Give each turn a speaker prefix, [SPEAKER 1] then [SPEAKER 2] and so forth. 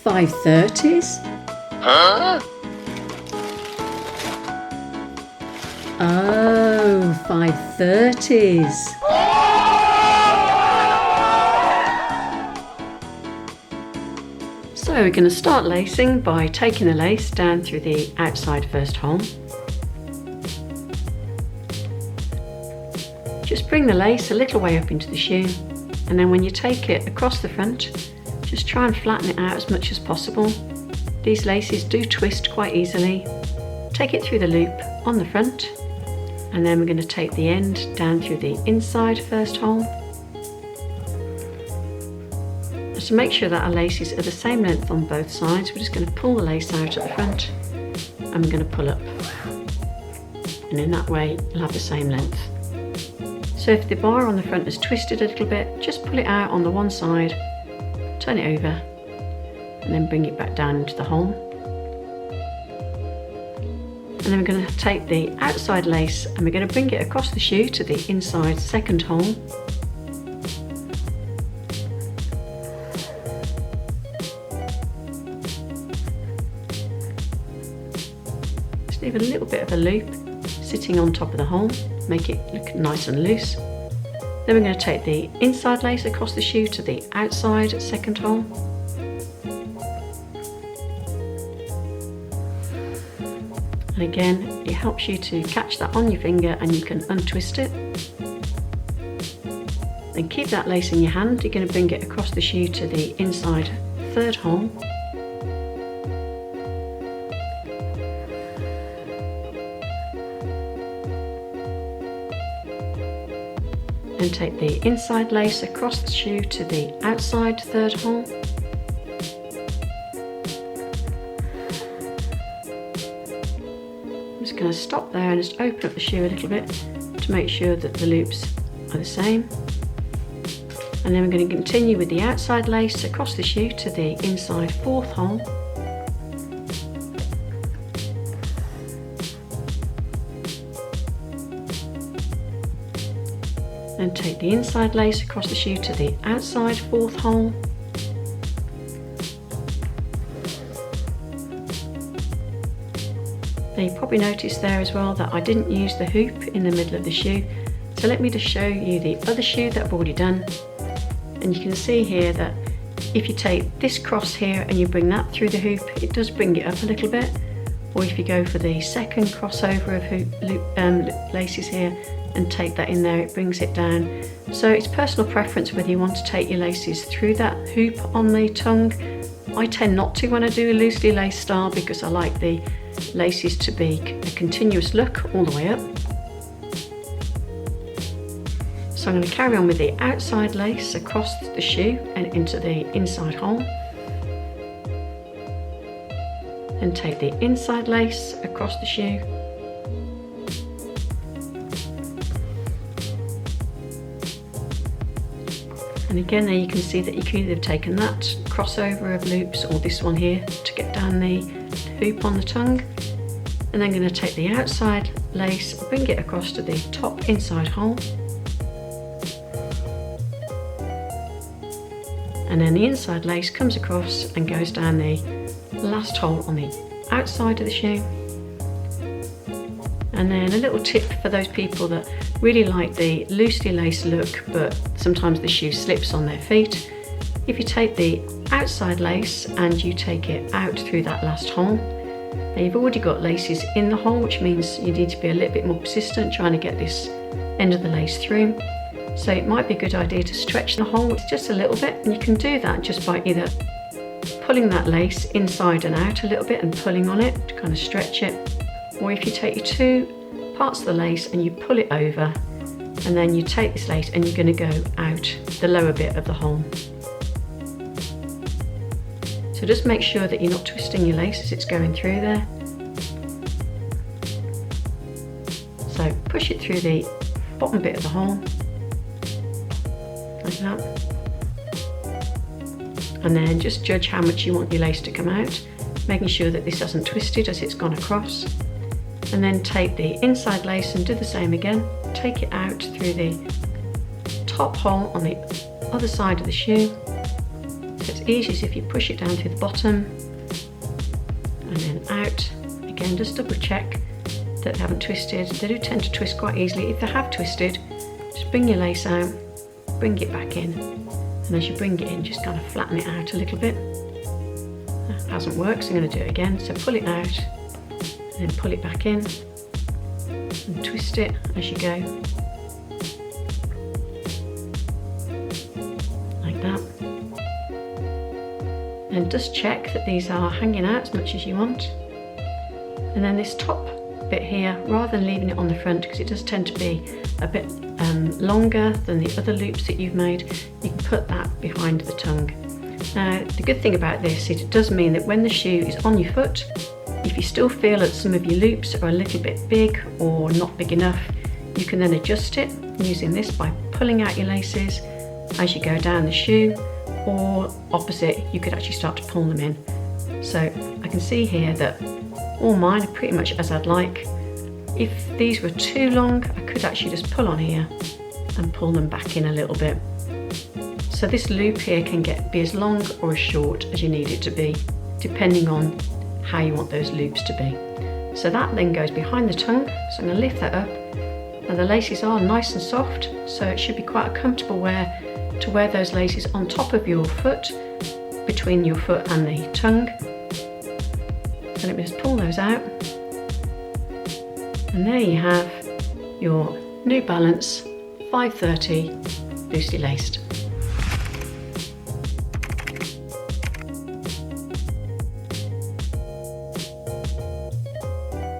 [SPEAKER 1] 5/30s?
[SPEAKER 2] Huh?
[SPEAKER 1] Oh, 5/30s. So we're going to start lacing by taking the lace down through the outside first hole. Just bring the lace a little way up into the shoe, and then when you take it across the front, just try and flatten it out as much as possible. These laces do twist quite easily. Take it through the loop on the front, and then we're going to take the end down through the inside first hole. And to make sure that our laces are the same length on both sides, we're just going to pull the lace out at the front and we're going to pull up. And in that way, you'll have the same length. So if the bar on the front is twisted a little bit, just pull it out on the one side, turn it over, and then bring it back down into the hole. And then we're going to take the outside lace and we're going to bring it across the shoe to the inside second hole. Just leave a little bit of a loop sitting on top of the hole, make it look nice and loose. Then we're going to take the inside lace across the shoe to the outside second hole. And again, it helps you to catch that on your finger and you can untwist it. Then keep that lace in your hand. You're going to bring it across the shoe to the inside third hole. And take the inside lace across the shoe to the outside third hole. I'm just going to stop there and just open up the shoe a little bit to make sure that the loops are the same. And then we're going to continue with the outside lace across the shoe to the inside fourth hole. Then take the inside lace across the shoe to the outside fourth hole. Now you probably noticed there as well that I didn't use the hoop in the middle of the shoe. So let me just show you the other shoe that I've already done. And you can see here that if you take this cross here and you bring that through the hoop, it does bring it up a little bit. Or if you go for the second crossover of hoop, laces here and take that in there, it brings it down. So it's personal preference whether you want to take your laces through that hoop on the tongue. I tend not to when I do a loosely laced style because I like the laces to be a continuous look all the way up. So I'm going to carry on with the outside lace across the shoe and into the inside hole. And take the inside lace across the shoe. And again there you can see that you could either have taken that crossover of loops or this one here to get down the hoop on the tongue. And then going to take the outside lace, bring it across to the top inside hole. And then the inside lace comes across and goes down the last hole on the outside of the shoe. And then a little tip for those people that really like the loosely laced look but sometimes the shoe slips on their feet. If you take the outside lace and you take it out through that last hole, now you've already got laces in the hole, which means you need to be a little bit more persistent trying to get this end of the lace through. So it might be a good idea to stretch the hole just a little bit, and you can do that just by either pulling that lace inside and out a little bit and pulling on it to kind of stretch it. Or if you take your two parts of the lace and you pull it over, and then you take this lace and you're going to go out the lower bit of the hole. So just make sure that you're not twisting your lace as it's going through there. So push it through the bottom bit of the hole, like that. And then just judge how much you want your lace to come out, making sure that this hasn't twisted as it's gone across. And then take the inside lace and do the same again. Take it out through the top hole on the other side of the shoe. So it's easiest if you push it down through the bottom and then out. Again, just double check that they haven't twisted. They do tend to twist quite easily. If they have twisted, just bring your lace out, bring it back in, and as you bring it in, just kind of flatten it out a little bit. That hasn't worked, so I'm going to do it again. So pull it out, and then pull it back in, and twist it as you go, like that. And just check that these are hanging out as much as you want. And then this top bit here, rather than leaving it on the front, because it does tend to be a bit longer than the other loops that you've made, you can put that behind the tongue. Now, the good thing about this is it does mean that when the shoe is on your foot, if you still feel that some of your loops are a little bit big or not big enough, you can then adjust it using this by pulling out your laces as you go down the shoe, or opposite, you could actually start to pull them in. So I can see here that all mine are pretty much as I'd like. If these were too long, I could actually just pull on here and pull them back in a little bit. So this loop here can be as long or as short as you need it to be, depending on how you want those loops to be. So that then goes behind the tongue, so I'm going to lift that up. Now the laces are nice and soft, so it should be quite a comfortable wear to wear those laces on top of your foot, between your foot and the tongue. So let me just pull those out. And there you have your New Balance 530 loosely laced.